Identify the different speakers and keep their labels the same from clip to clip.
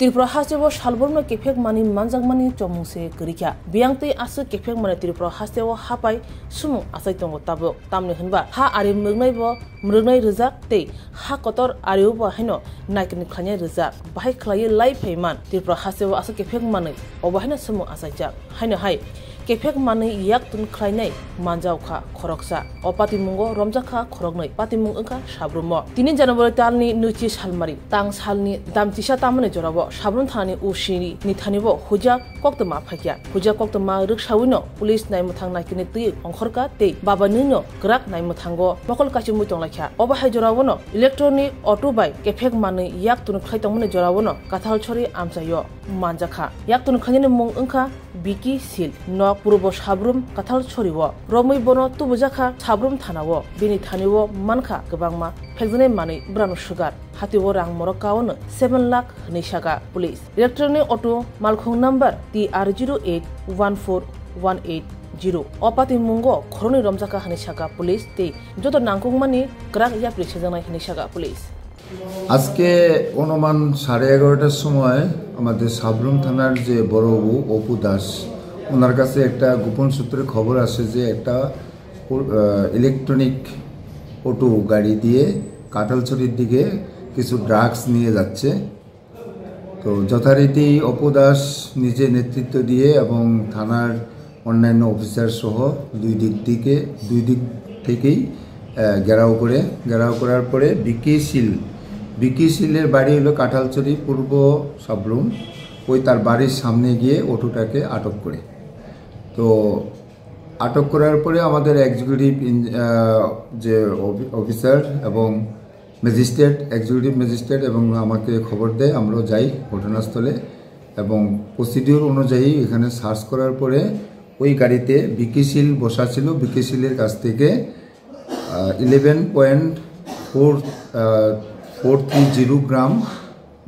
Speaker 1: Tripura hasteo salborno kefek mani manjakmani chomungse gerikya biangtei asu kefek mani Tripura hasteo hapai sumu asai tongo tabo tamni hinba ha ari mrgnai rijak tei ha kotor ariu bo haino naikni khlanya rijak bahai khlai lai pheiman Tripura hasteo asu kefek mani obahaina sumu asaijak haino hai kefek mani yak tun khlainai manjaukha khoroksa opati mungo romjakha khorognai patimung angka sabrumo 3 January talni nuchi salmari tang salni damtisa tamane jorabo sabrun thani usini nithanibo huja koktama phakya huja koktama riksawino police naimuthang nakini tui ongkhorka tei baba nino grak naimuthango mokol kachimu tonglakha obahai jorabono electronic auto bai kefek mani yak tun khlaitongmane jorabono kathal chori amchayo manjakha yak tun khlani mung angka biki sil nok purbo sabrum kathal choriwo romui bono tubujaka sabrum thanawo bini thaniwo mankha gobangma phekjane mani brano sugar hatiwo rang morokawno 7 lakh nishaga police electronic auto malkhung number TR081418 opati mungo khoroni romjaka hanishaga police te joto nangkungmani grak ya prishejana hanishaga police
Speaker 2: আজকে অনুমান 11:30টার সময় আমাদের সাবরুম থানার যে বড়বাবু অপু দাস ওনার কাছে একটা গোপন সূত্রে খবর আসে যে একটা ইলেকট্রনিক অটো গাড়ি দিয়ে কাটালছড়ির দিকে কিছু ড্রাগস নিয়ে যাচ্ছে তো যথারীতি অপু দাস নিজে নেতৃত্ব দিয়ে এবং থানার অন্যান্য অফিসার সহ দুই দিক থেকেই ঘেরাও করার পরে বিকি সিলের বাড়ি হলো কাঁঠালছড়ি পূর্ব সাবরুম ওই তার বাড়ির সামনে গিয়ে অটোটাকে আটক করে তো আটক করার পরে আমাদের এক্সিকিউটিভ যে অফিসার এবং এক্সিকিউটিভ ম্যাজিস্ট্রেট এবং আমাকে খবর দেয় আমরা যাই ঘটনাস্থলে এবং প্রসিডিউর অনুযায়ী এখানে সার্চ করার পরে ওই গাড়িতে বিকি সিল বসা ছিল বিকি সিলের কাছ থেকে 11.430 গ্রাম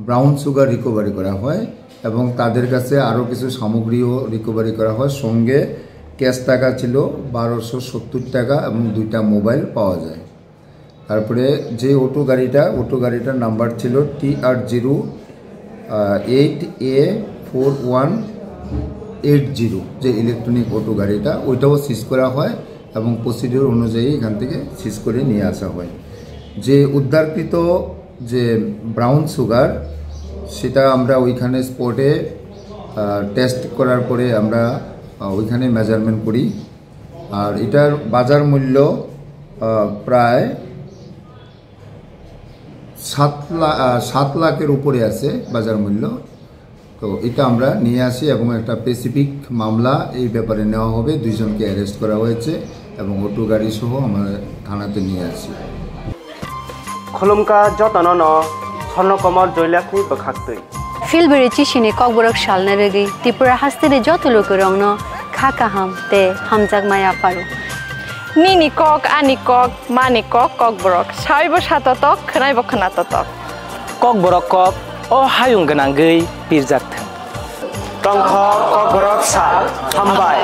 Speaker 2: ব্রাউন সুগার রিকভারি করা হয় এবং তাদের কাছে আরও কিছু সামগ্রীও রিকভারি করা হয় সঙ্গে ক্যাশ টাকা ছিল 1270 টাকা এবং 2টা মোবাইল পাওয়া যায় তারপরে যে অটো গাড়িটার নাম্বার ছিল TR08A4180 যে ইলেকট্রনিক অটো গাড়িটা ওইটাও সিজ করা হয় এবং প্রসিডিউর অনুযায়ী এখান থেকে সিজ করে নিয়ে আসা হয় যে উদ্ধারকৃত যে ব্রাউন সুগার সেটা আমরা ওইখানে স্পটে টেস্ট করার পরে আমরা ওইখানে মেজারমেন্ট করি আর এটার বাজার মূল্য প্রায় 7 লাখের উপরে আছে বাজার মূল্য তো এটা আমরা নিয়ে আসি এবং একটা স্পেসিফিক মামলা এই ব্যাপারে নেওয়া হবে দুইজনকে অ্যারেস্ট করা হয়েছে এবং অটো গাড়ি সহ আমরা থানাতে নিয়ে আসি
Speaker 3: খলমকা যতনন স্বর্ণকমল জয়লাখনি বখাক্তই
Speaker 4: ফিলবেরি চিশিনি ককবরক সালনা রেগি ত্রিপুরা হাস্তিরে যত লোক রংন খাকা হাম তে হামজাক মায়া পারো
Speaker 5: নিনি কক আনি কক মানি কক ককবরক সাইব সাততক খনাইব খনাততক
Speaker 3: ককবরক কক ও হায়ুং গনাঙ্গৈ বিরজাকথों টংখ ককবরক সা হামবাই